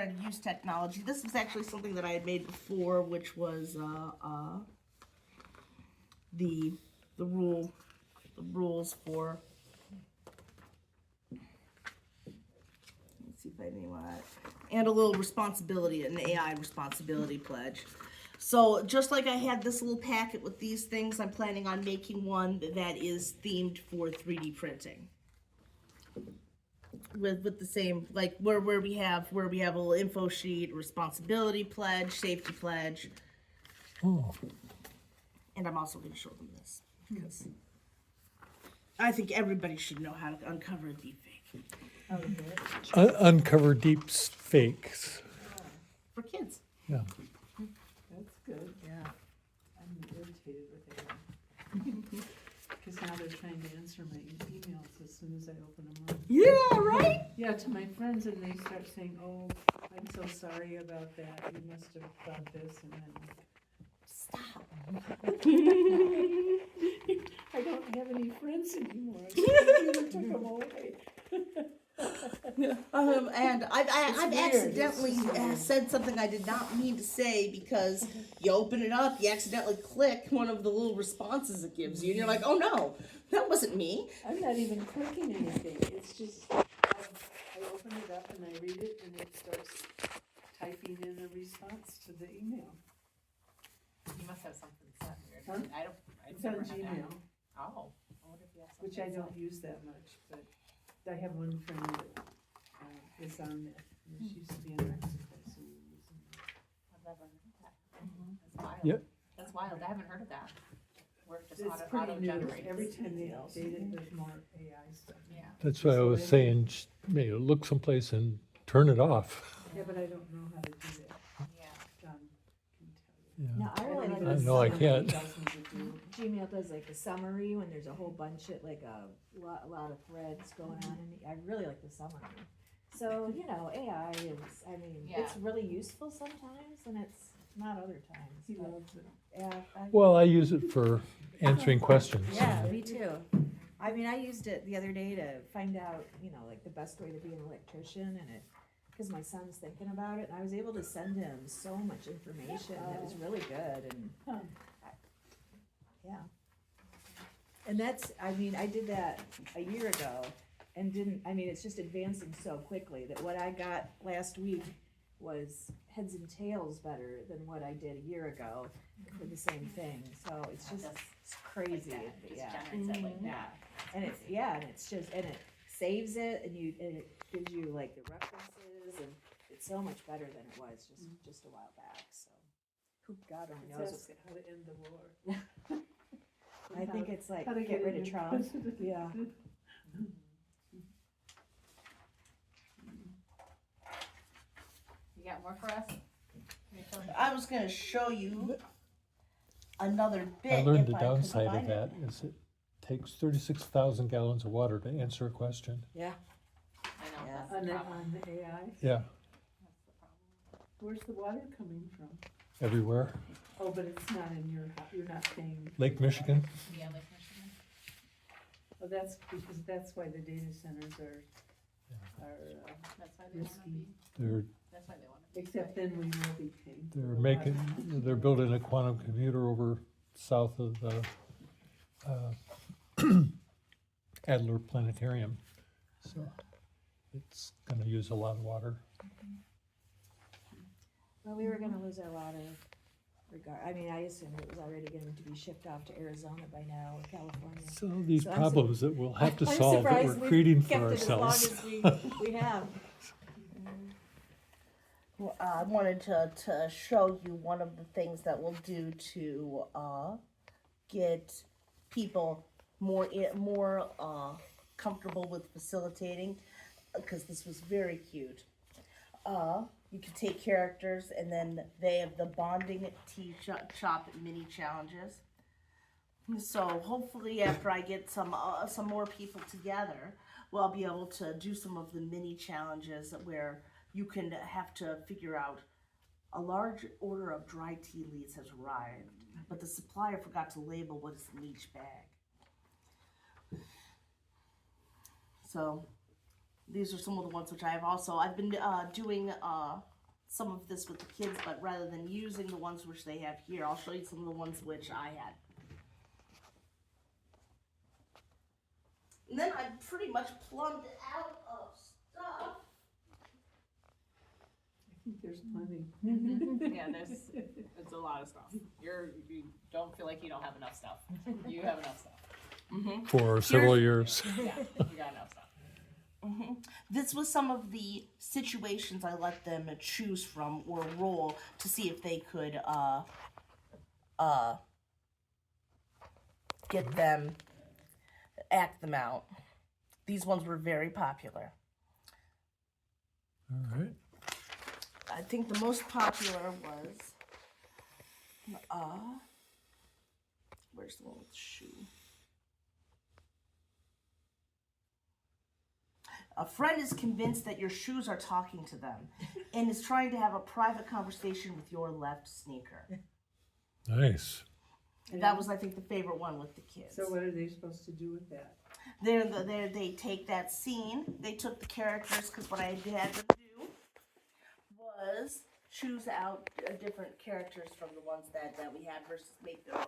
trying to use technology. This was actually something that I had made before, which was the rules for. Let's see if I need that. And a little responsibility, an AI responsibility pledge. So just like I had this little packet with these things, I'm planning on making one that is themed for 3D printing. With the same, like where we have a little info sheet, responsibility pledge, safety pledge. Oh, And I'm also going to show them this because I think everybody should know how to uncover a deep fake uncover deep fakes. for kids. Yeah. That's good. Yeah. I'm irritated with AI. Because now they're trying to answer my emails as soon as I open them up. Yeah, right? Yeah, to my friends, and they start saying, "Oh, I'm so sorry about that. You must have thought this," and then Stop. I don't have any friends anymore. You took them away. And I've weird. accidentally It's just weird. said something I did not mean to say because you open it up, you accidentally click one of the little responses it gives you, and you're like, oh no, that wasn't me. I'm not even clicking anything. It's just I open it up and I read it, and it starts typing in a response to the email. You must have something set weird. Huh? I've It's on never had that. Gmail, Oh. I wonder if you have which I something don't use that much, but I have one friend that is on it. And she used to be in Mexico, so we're using it. set. I've never heard that. That's wild. Yep. That's wild. I haven't heard of that. We're just It's pretty new. auto-generated. Every time they update it, there's more AI stuff. Yeah. That's why I was saying, maybe look someplace and turn it off. Yeah, but I don't know how to do that. Yeah. John can tell you. Yeah. No, I really like I the know I summary. can't. He tells me to do. Gmail does like a summary when there's a whole bunch of like a lot of threads going on, and I really like the summary. So AI is, I mean, it's really useful sometimes, and it's not other times. He but, loves it. yeah, Well, I use it for answering questions. yeah, me too. I mean, I used it the other day to find out, like the best way to be an electrician, and because my son's thinking about it, and I was able to send him so much information that was really good, and Huh. yeah. And I did that a year ago and it's just advancing so quickly that what I got last week was heads and tails better than what I did a year ago for the same thing. So it's just it's crazy. Like that. Just Yeah. generates it like that. And it saves it, and it gives you like the references, and it's so much better than it was just a while back. So who God only It's knows. ask it how to end the war. I think it's like How to get rid of a Trump. president. Yeah. You got more for us? I was going to show you another bit. I learned if the could downside find of it. that is it takes 36,000 gallons of water to answer a question. Yeah. I know. Yeah. That's the On problem. the AI, Yeah, That's the problem. where's the water coming from? everywhere. Oh, but it's not in your house, you're not paying. Lake Michigan. Yeah, Lake Michigan. Well, that's because that's why the data centers are, That's why they want to Risky. be. They're That's why they want to be. except then we will be paying. for the water. they're building a quantum computer over south of the Adler Planetarium. So it's gonna use a lot of water. Well, we were gonna lose our water I assumed it was already going to be shipped off to Arizona by now, or California. So these So I'm problems that we'll have to I'm solve that we're surprised we've creating for kept it as long ourselves. as we have. Well, I wanted to show you one of the things that we'll do to get people more comfortable with facilitating, because this was very cute. You can take characters, and then they have the bonding tea shop mini challenges. So hopefully, after I get some more people together, we'll be able to do some of the mini challenges where you can have to figure out a large order of dry tea leaves has arrived, but the supplier forgot to label what is in each bag. So These are some of the ones which I have also. I've been doing some of this with the kids, but rather than using the ones which they have here, I'll show you some of the ones which I had. And then I pretty much plumbed it out of stuff. I think there's plenty. Yeah, it's a lot of stuff. You don't feel like you don't have enough stuff. You have enough stuff. For several years. Yeah, you got enough stuff. This was some of the situations I let them choose from or roll to see if they could act them out. These ones were very popular. All right. I think the most popular was where's the one with the shoe? A friend is convinced that your shoes are talking to them and is trying to have a private conversation with your left sneaker. Nice. That was, I think, the favorite one with the kids. So what are they supposed to do with that? They take that scene, they took the characters, because what I had them do was choose out different characters from the ones that we had versus make their own.